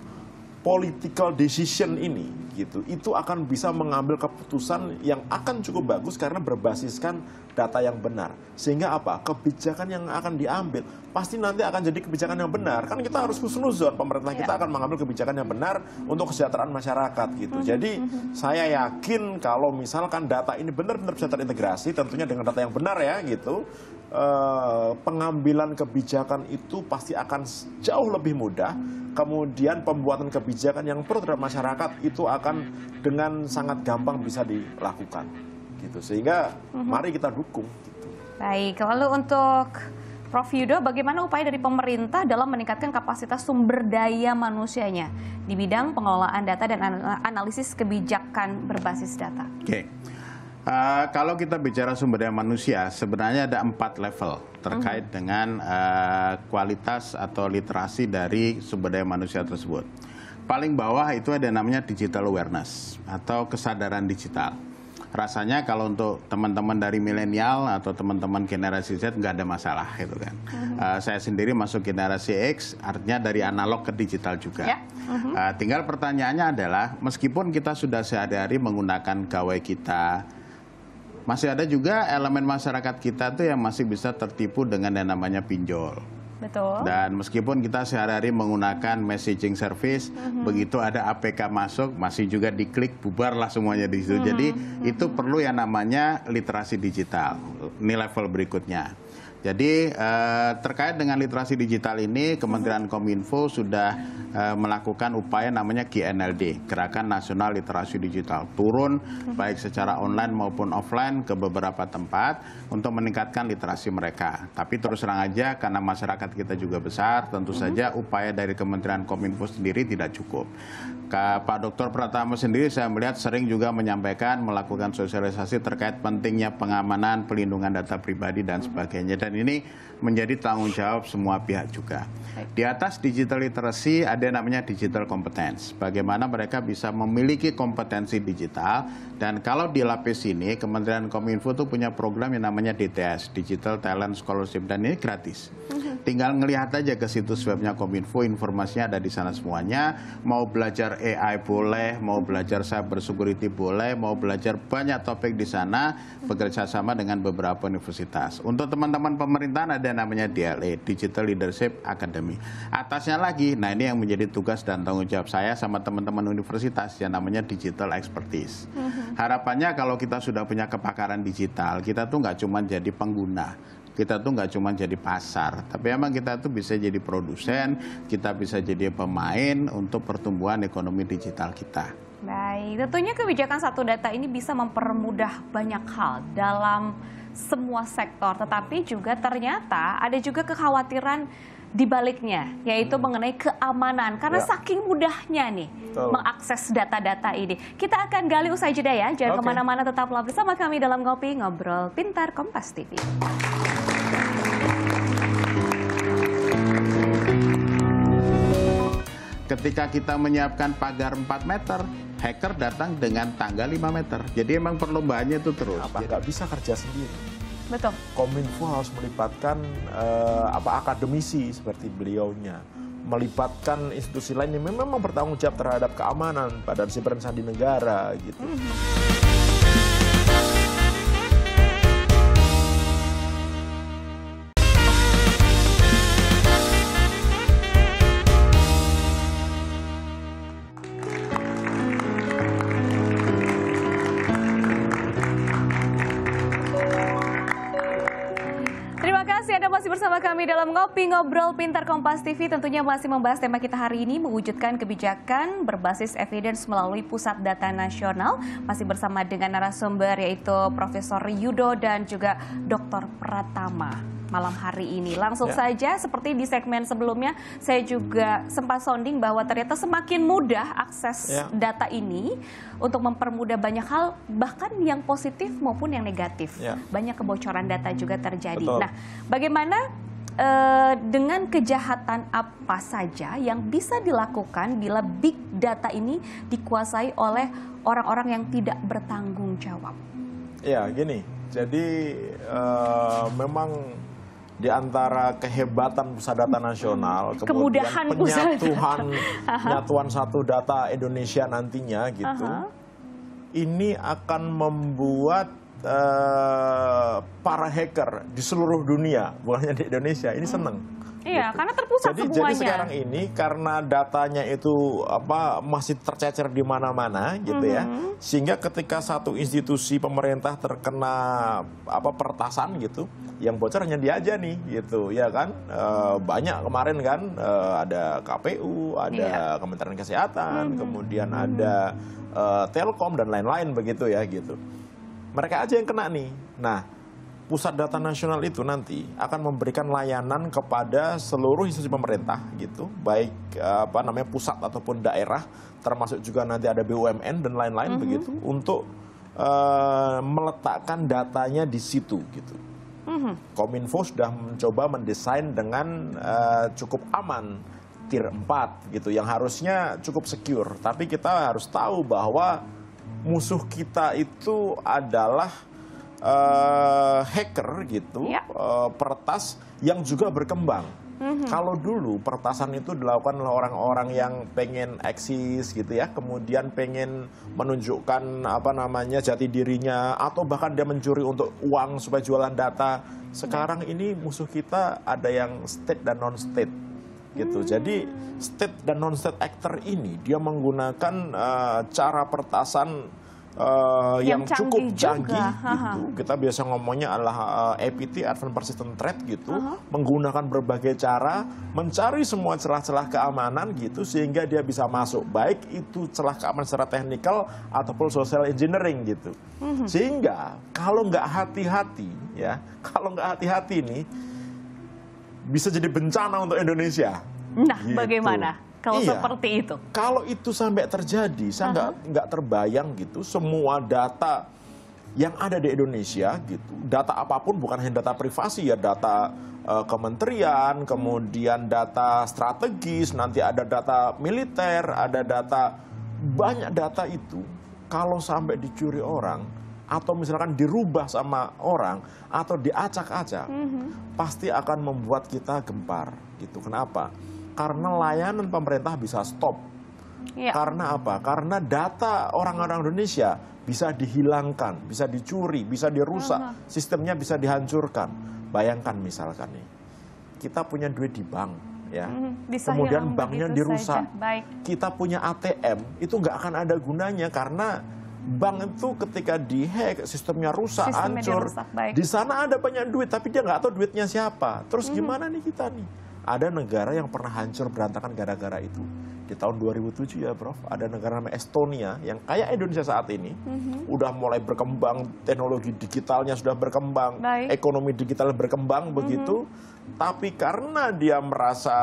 S3: political decision ini gitu, itu akan bisa mengambil keputusan yang akan cukup bagus karena berbasiskan data yang benar. Sehingga kebijakan yang akan diambil pasti nanti akan jadi kebijakan yang benar. Kan kita harus husnuzon, pemerintah kita akan mengambil kebijakan yang benar untuk kesejahteraan masyarakat gitu. Jadi saya yakin kalau misalkan data ini benar-benar bisa terintegrasi, tentunya dengan data yang benar ya gitu, pengambilan kebijakan itu pasti akan jauh lebih mudah. Kemudian pembuatan kebijakan yang pro terhadap masyarakat itu akan dengan sangat gampang bisa dilakukan gitu. Sehingga mari kita dukung gitu.
S1: Baik, lalu untuk Prof. Yudo, bagaimana upaya dari pemerintah dalam meningkatkan kapasitas sumber daya manusianya di bidang pengelolaan data dan analisis kebijakan berbasis data?
S2: Oke. Kalau kita bicara sumber daya manusia, sebenarnya ada 4 level terkait dengan kualitas atau literasi dari sumber daya manusia tersebut. Paling bawah itu ada namanya digital awareness atau kesadaran digital. Rasanya kalau untuk teman-teman dari milenial atau teman-teman generasi Z nggak ada masalah gitu kan. Saya sendiri masuk generasi X, artinya dari analog ke digital juga. Tinggal pertanyaannya adalah, meskipun kita sudah sehari-hari menggunakan gawai kita, masih ada juga elemen masyarakat kita tuh yang masih bisa tertipu dengan yang namanya pinjol.
S1: Betul.
S2: Dan meskipun kita sehari-hari menggunakan messaging service, begitu ada APK masuk, masih juga diklik, bubarlah semuanya di situ. Jadi itu perlu yang namanya literasi digital. Ini level berikutnya. Jadi terkait dengan literasi digital ini, Kementerian Kominfo sudah melakukan upaya namanya GNLD, Gerakan Nasional Literasi Digital, turun baik secara online maupun offline ke beberapa tempat untuk meningkatkan literasi mereka. Tapi terus terang aja, karena masyarakat kita juga besar, tentu saja upaya dari Kementerian Kominfo sendiri tidak cukup. Pak Dr. Pratama sendiri saya melihat sering juga menyampaikan, melakukan sosialisasi terkait pentingnya pengamanan, pelindungan data pribadi dan sebagainya. Dan ini menjadi tanggung jawab semua pihak juga. Di atas digital literacy ada yang namanya digital competence. Bagaimana mereka bisa memiliki kompetensi digital. Dan kalau di lapis ini, Kementerian Kominfo itu punya program yang namanya DTS, Digital Talent Scholarship. Dan ini gratis. Tinggal ngelihat aja ke situs webnya Kominfo, informasinya ada di sana semuanya. Mau belajar AI boleh, mau belajar cyber security boleh, mau belajar banyak topik di sana, bekerja sama dengan beberapa universitas. Untuk teman-teman pemerintahan ada yang namanya DLA, Digital Leadership Academy. Atasnya lagi, nah ini yang menjadi tugas dan tanggung jawab saya sama teman-teman universitas yang namanya Digital Expertise. Harapannya kalau kita sudah punya kepakaran digital, kita tuh nggak cuma jadi pengguna. Kita tuh nggak cuma jadi pasar, tapi emang kita tuh bisa jadi produsen, kita bisa jadi pemain untuk pertumbuhan ekonomi digital kita.
S1: Baik, tentunya kebijakan satu data ini bisa mempermudah banyak hal dalam semua sektor, tetapi juga ternyata ada juga kekhawatiran di baliknya, yaitu mengenai keamanan, karena saking mudahnya nih mengakses data-data ini. Kita akan gali usai jeda ya, jangan kemana-mana, tetaplah bersama kami dalam Ngopi Ngobrol Pintar Kompas TV.
S2: Ketika kita menyiapkan pagar 4 meter, hacker datang dengan tangga 5 meter. Jadi emang perlombaannya itu terus.
S3: Nggak bisa kerja sendiri.
S1: Betul.
S3: Kominfo harus melibatkan akademisi seperti beliaunya, melibatkan institusi lain yang memang bertanggung jawab terhadap keamanan, Badan Siber dan Sandi Negara gitu.
S1: Anda masih bersama kami dalam Ngopi Ngobrol Pintar Kompas TV, tentunya masih membahas tema kita hari ini, mewujudkan kebijakan berbasis evidence melalui Pusat Data Nasional. Masih bersama dengan narasumber yaitu Profesor Yudo dan juga Dr. Pratama malam hari ini. Langsung saja, seperti di segmen sebelumnya, saya juga sempat sounding bahwa ternyata semakin mudah akses data ini untuk mempermudah banyak hal, bahkan yang positif maupun yang negatif. Banyak kebocoran data juga terjadi.
S3: Betul.
S1: Nah, bagaimana dengan kejahatan apa saja yang bisa dilakukan bila big data ini dikuasai oleh orang-orang yang tidak bertanggung jawab?
S3: Ya, gini. Jadi memang di antara kehebatan Pusat Data Nasional, kemudian penyatuan satu data Indonesia nantinya gitu, ini akan membuat para hacker di seluruh dunia, bukan hanya di Indonesia, ini seneng.
S1: Iya,
S3: gitu.
S1: Karena terpusat semuanya.
S3: Jadi sekarang ini karena datanya itu masih tercecer di mana-mana gitu ya, sehingga ketika satu institusi pemerintah terkena peretasan gitu, yang bocor hanya dia aja nih gitu, ya kan? Banyak kemarin kan ada KPU, ada Kementerian Kesehatan, kemudian ada Telkom dan lain-lain begitu ya gitu. Mereka aja yang kena nih. Nah, Pusat Data Nasional itu nanti akan memberikan layanan kepada seluruh institusi pemerintah gitu, baik pusat ataupun daerah, termasuk juga nanti ada BUMN dan lain-lain begitu, untuk meletakkan datanya di situ gitu. Kominfo sudah mencoba mendesain dengan cukup aman, tier 4 gitu, yang harusnya cukup secure. Tapi kita harus tahu bahwa musuh kita itu adalah hacker gitu, peretas yang juga berkembang. Kalau dulu peretasan itu dilakukan oleh orang-orang yang pengen eksis gitu ya, kemudian pengen menunjukkan jati dirinya, atau bahkan dia mencuri untuk uang supaya jualan data. Sekarang ini musuh kita ada yang state dan non-state gitu. Jadi state dan non-state actor ini dia menggunakan cara peretasan yang cukup
S1: canggih
S3: canggih
S1: juga.
S3: gitu. Kita biasa ngomongnya adalah APT, Advanced Persistent Threat gitu, menggunakan berbagai cara mencari semua celah-celah keamanan gitu sehingga dia bisa masuk, baik itu celah keamanan secara teknikal ataupun social engineering gitu. Sehingga kalau nggak hati-hati ya, kalau nggak hati-hati nih bisa jadi bencana untuk Indonesia.
S1: Nah,
S3: Gitu.
S1: bagaimana kalau
S3: Iya.
S1: seperti itu?
S3: Kalau itu sampai terjadi, saya nggak terbayang gitu semua data yang ada di Indonesia gitu, data apapun bukan hanya data privasi ya, data kementerian, kemudian data strategis, nanti ada data militer, ada data, banyak data itu kalau sampai dicuri orang atau misalkan dirubah sama orang atau diacak-acak, pasti akan membuat kita gempar gitu. Kenapa? Karena layanan pemerintah bisa stop.
S1: Iya.
S3: Karena apa? Karena data orang-orang Indonesia bisa dihilangkan, bisa dicuri, bisa dirusak, sistemnya bisa dihancurkan. Bayangkan misalkan nih, kita punya duit di bank, ya,
S1: Bisa
S3: kemudian
S1: hilang
S3: banknya
S1: begitu
S3: dirusak.
S1: saja. Baik.
S3: Kita punya ATM, itu nggak akan ada gunanya karena bank itu ketika dihack, sistemnya rusak,
S1: Sistemnya
S3: hancur.
S1: dirusak, baik.
S3: Di sana ada banyak duit, tapi dia nggak tahu duitnya siapa. Terus gimana nih kita nih? Ada negara yang pernah hancur berantakan gara-gara itu. Di tahun 2007 ya Prof, ada negara namanya Estonia yang kayak Indonesia saat ini, udah mulai berkembang, teknologi digitalnya sudah berkembang,
S1: Baik.
S3: ekonomi digital berkembang begitu. Tapi karena dia merasa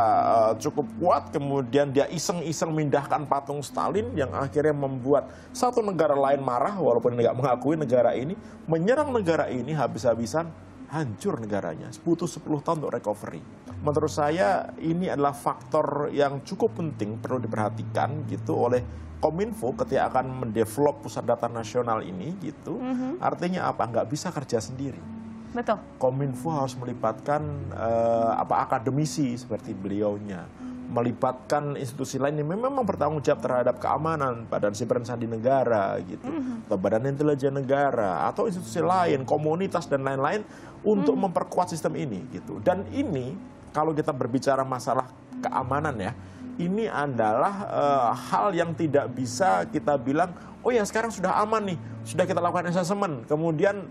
S3: cukup kuat, kemudian dia iseng-iseng mindahkan patung Stalin yang akhirnya membuat satu negara lain marah, walaupun nggak mengakui negara ini, menyerang negara ini habis-habisan, hancur negaranya. Butuh 10 tahun untuk recovery. Menurut saya ini adalah faktor yang cukup penting perlu diperhatikan gitu oleh Kominfo ketika akan mendevelop pusat data nasional ini gitu. Artinya apa? Nggak bisa kerja sendiri.
S1: Betul.
S3: Kominfo harus melibatkan akademisi seperti beliaunya, melibatkan institusi lain yang memang bertanggung jawab terhadap keamanan, Badan Siber dan Sandi Negara gitu, atau Badan Intelijen Negara, atau institusi lain, komunitas dan lain-lain untuk memperkuat sistem ini gitu. Dan ini kalau kita berbicara masalah keamanan ya, ini adalah hal yang tidak bisa kita bilang, oh ya sekarang sudah aman nih, sudah kita lakukan assessment, kemudian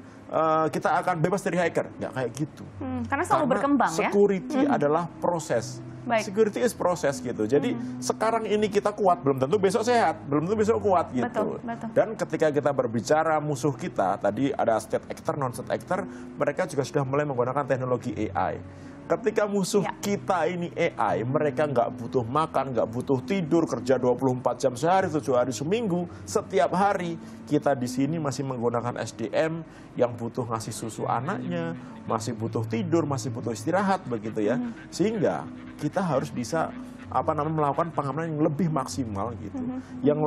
S3: kita akan bebas dari hacker. Nggak kayak gitu.
S1: Karena selalu berkembang ya.
S3: Security adalah proses.
S1: Baik.
S3: Security is proses gitu. Jadi sekarang ini kita kuat, belum tentu besok sehat, belum tentu besok kuat gitu.
S1: Betul.
S3: Dan ketika kita berbicara musuh kita, tadi ada state actor, non-state actor, mereka juga sudah mulai menggunakan teknologi AI. Ketika musuh kita ini AI, mereka nggak butuh makan, nggak butuh tidur, kerja 24 jam sehari, 7 hari seminggu, setiap hari. Kita di sini masih menggunakan SDM yang butuh ngasih susu anaknya, masih butuh tidur, masih butuh istirahat, begitu ya. Sehingga kita harus bisa melakukan pengamanan yang lebih maksimal gitu, yang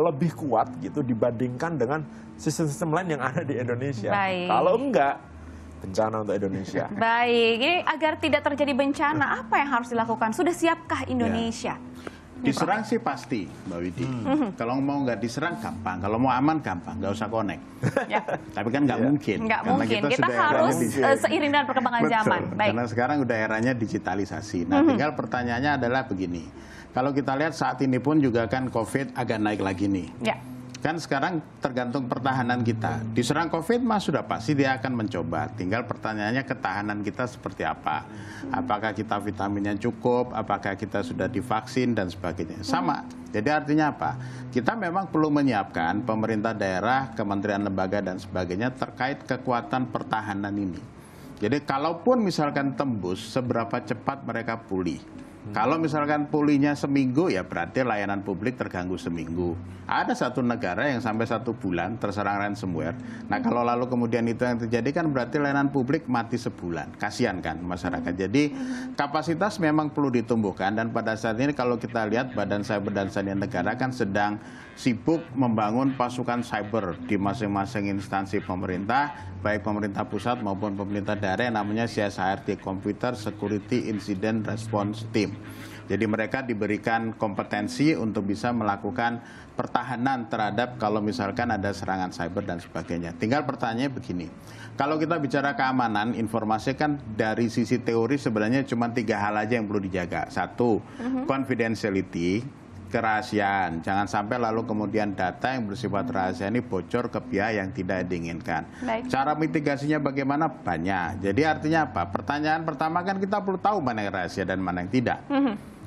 S3: lebih kuat gitu dibandingkan dengan sistem-sistem lain yang ada di Indonesia.
S1: Baik.
S3: Kalau enggak, bencana untuk Indonesia.
S1: Baik, ini agar tidak terjadi bencana, apa yang harus dilakukan? Sudah siapkah Indonesia?
S2: Diserang sih pasti, Mbak Widi. Kalau mau nggak diserang gampang, kalau mau aman gampang, nggak usah connect.
S1: Ya.
S2: Tapi kan nggak mungkin.
S1: Nggak
S2: karena
S1: mungkin, kita
S2: sudah
S1: harus
S2: eranya
S1: seiring dengan perkembangan
S2: Betul,
S1: zaman. Baik.
S2: karena sekarang udah eranya digitalisasi. Nah, tinggal pertanyaannya adalah begini. Kalau kita lihat saat ini pun juga kan COVID agak naik lagi nih.
S1: Ya.
S2: Kan sekarang tergantung pertahanan kita. Diserang COVID mah sudah pasti dia akan mencoba. Tinggal pertanyaannya ketahanan kita seperti apa. Apakah kita vitaminnya cukup, apakah kita sudah divaksin dan sebagainya. Sama. Jadi artinya apa? Kita memang perlu menyiapkan pemerintah daerah, kementerian lembaga dan sebagainya terkait kekuatan pertahanan ini. Jadi kalaupun misalkan tembus, seberapa cepat mereka pulih. Kalau misalkan pulihnya seminggu, ya berarti layanan publik terganggu seminggu. Ada satu negara yang sampai 1 bulan terserang ransomware. Nah, kalau lalu kemudian itu yang terjadi kan berarti layanan publik mati sebulan. Kasihan kan masyarakat. Jadi kapasitas memang perlu ditumbuhkan. Dan pada saat ini kalau kita lihat Badan Cyber dan Sandi Negara kan sedang sibuk membangun pasukan cyber di masing-masing instansi pemerintah, baik pemerintah pusat maupun pemerintah daerah yang namanya CSIRT, Computer Security Incident Response Team. Jadi mereka diberikan kompetensi untuk bisa melakukan pertahanan terhadap kalau misalkan ada serangan cyber dan sebagainya. Tinggal pertanyaannya begini, kalau kita bicara keamanan informasi kan dari sisi teori sebenarnya cuma 3 hal aja yang perlu dijaga. 1, confidentiality. kerahasiaan. Jangan sampai lalu kemudian data yang bersifat rahasia ini bocor ke pihak yang tidak diinginkan.
S1: Baik.
S2: Cara mitigasinya bagaimana? Banyak. Jadi artinya apa? Pertanyaan pertama kan kita perlu tahu mana yang rahasia dan mana yang tidak.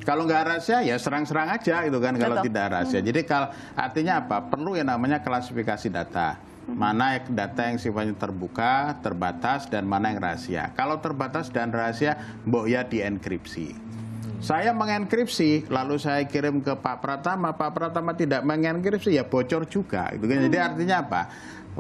S2: Kalau nggak rahasia ya serang-serang aja itu kan kalau tidak rahasia. Jadi kalau artinya apa? Perlu yang namanya klasifikasi data. Mana data yang sifatnya terbuka, terbatas, dan mana yang rahasia. Kalau terbatas dan rahasia, mbok ya dienkripsi. Saya mengenkripsi, lalu saya kirim ke Pak Pratama tidak mengenkripsi, ya bocor juga. Gitu kan. Jadi artinya apa?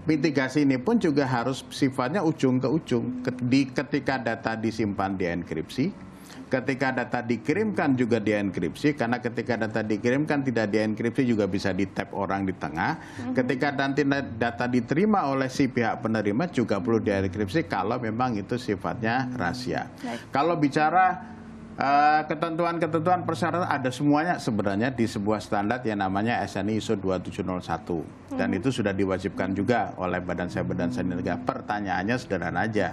S2: Mitigasi ini pun juga harus sifatnya ujung ke ujung. Ketika data disimpan dienkripsi, ketika data dikirimkan juga dienkripsi, karena ketika data dikirimkan tidak dienkripsi juga bisa di-tap orang di tengah. Ketika nanti data diterima oleh si pihak penerima juga perlu dienkripsi kalau memang itu sifatnya rahasia. Kalau bicara ketentuan-ketentuan persyaratan ada semuanya sebenarnya di sebuah standar yang namanya SNI ISO 2701 dan itu sudah diwajibkan juga oleh Badan Cyber dan Sandi Negara. Pertanyaannya sederhana aja.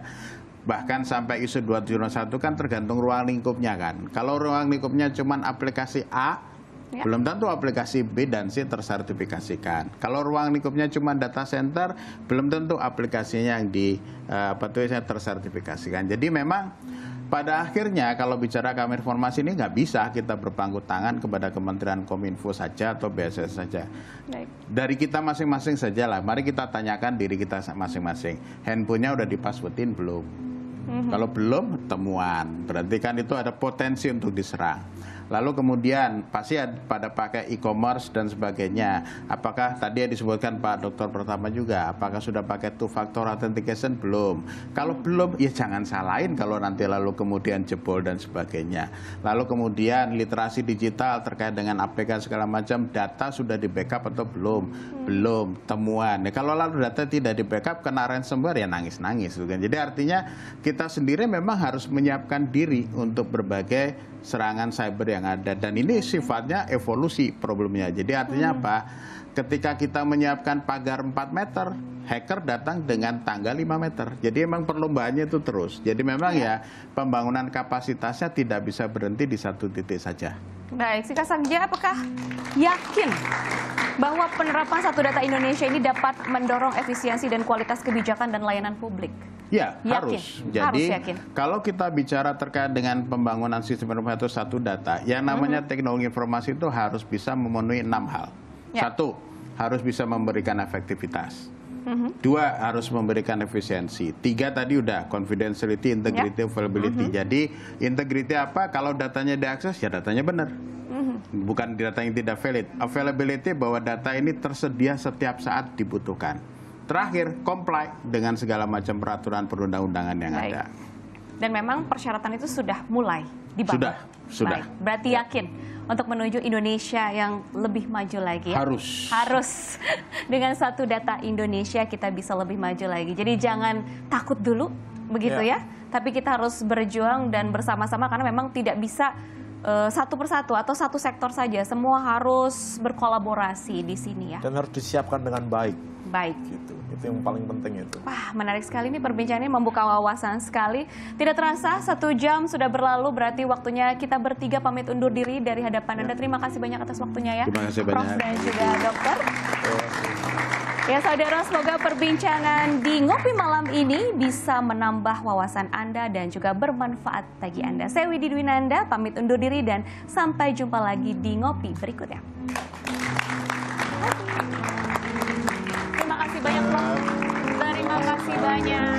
S2: Bahkan sampai ISO 2701 kan tergantung ruang lingkupnya kan. Kalau ruang lingkupnya cuma aplikasi A, belum tentu aplikasi B dan C tersertifikasikan. Kalau ruang lingkupnya cuma data center, belum tentu aplikasinya yang tersertifikasikan. Jadi memang pada akhirnya kalau bicara Kamar Informasi ini nggak bisa kita berpangku tangan kepada Kementerian Kominfo saja atau BSS saja.
S1: Baik.
S2: Dari kita masing-masing saja lah. Mari kita tanyakan diri kita masing-masing. Handphonenya udah dipaswordin belum? Kalau belum, temuan. Berarti kan itu ada potensi untuk diserang. Lalu kemudian pasti pada pakai e-commerce dan sebagainya. Apakah tadi yang disebutkan Pak Dokter Pratama juga, apakah sudah pakai two-factor authentication? Belum. Kalau belum, ya jangan salahin kalau nanti lalu kemudian jebol dan sebagainya. Lalu kemudian literasi digital terkait dengan APK segala macam, data sudah di-backup atau belum? Belum. Temuan. Ya, kalau lalu data tidak di-backup, kena ransomware ya nangis-nangis. Jadi artinya kita sendiri memang harus menyiapkan diri untuk berbagai serangan cyber yang ada, dan ini sifatnya evolusi problemnya. Jadi artinya apa? Ketika kita menyiapkan pagar 4 meter, hacker datang dengan tangga 5 meter. Jadi memang perlombaannya itu terus. Jadi memang ya pembangunan kapasitasnya tidak bisa berhenti di satu titik saja.
S1: Baik, Sika Sagja, apakah yakin bahwa penerapan Satu Data Indonesia ini dapat mendorong efisiensi dan kualitas kebijakan dan layanan publik?
S2: Ya,
S1: yakin.
S2: harus. Jadi
S1: yakin.
S2: Kalau kita bicara terkait dengan pembangunan sistem informasi Satu Data, yang namanya teknologi informasi itu harus bisa memenuhi 6 hal. Satu, harus bisa memberikan efektivitas. 2, harus memberikan efisiensi. 3 tadi udah, confidentiality, integrity, availability. Jadi integrity apa? Kalau datanya diakses, ya datanya benar. Bukan data yang tidak valid. Availability bahwa data ini tersedia setiap saat dibutuhkan. Terakhir, comply dengan segala macam peraturan perundang-undangan yang ada.
S1: Dan memang persyaratan itu sudah mulai dibangun.
S2: Sudah.
S1: Baik. Berarti yakin untuk menuju Indonesia yang lebih maju lagi ya? Harus. Dengan Satu Data Indonesia kita bisa lebih maju lagi. Jadi jangan takut dulu, begitu ya. Tapi kita harus berjuang dan bersama-sama karena memang tidak bisa satu persatu atau satu sektor saja. Semua harus berkolaborasi di sini ya.
S3: Dan harus disiapkan dengan baik.
S1: Baik.
S3: Gitu. Itu yang paling penting itu.
S1: Wah, menarik sekali nih perbincangannya, membuka wawasan sekali. Tidak terasa 1 jam sudah berlalu, berarti waktunya kita bertiga pamit undur diri dari hadapan Anda. Terima kasih banyak atas waktunya ya.
S2: Terima kasih
S1: Prof
S2: banyak.
S1: dan juga Dokter. Ya saudara, semoga perbincangan di Ngopi Malam ini bisa menambah wawasan Anda dan juga bermanfaat bagi Anda. Saya Widi Dwinanda, pamit undur diri dan sampai jumpa lagi di Ngopi berikutnya. Terima kasih banyak, Prof. Terima kasih banyak.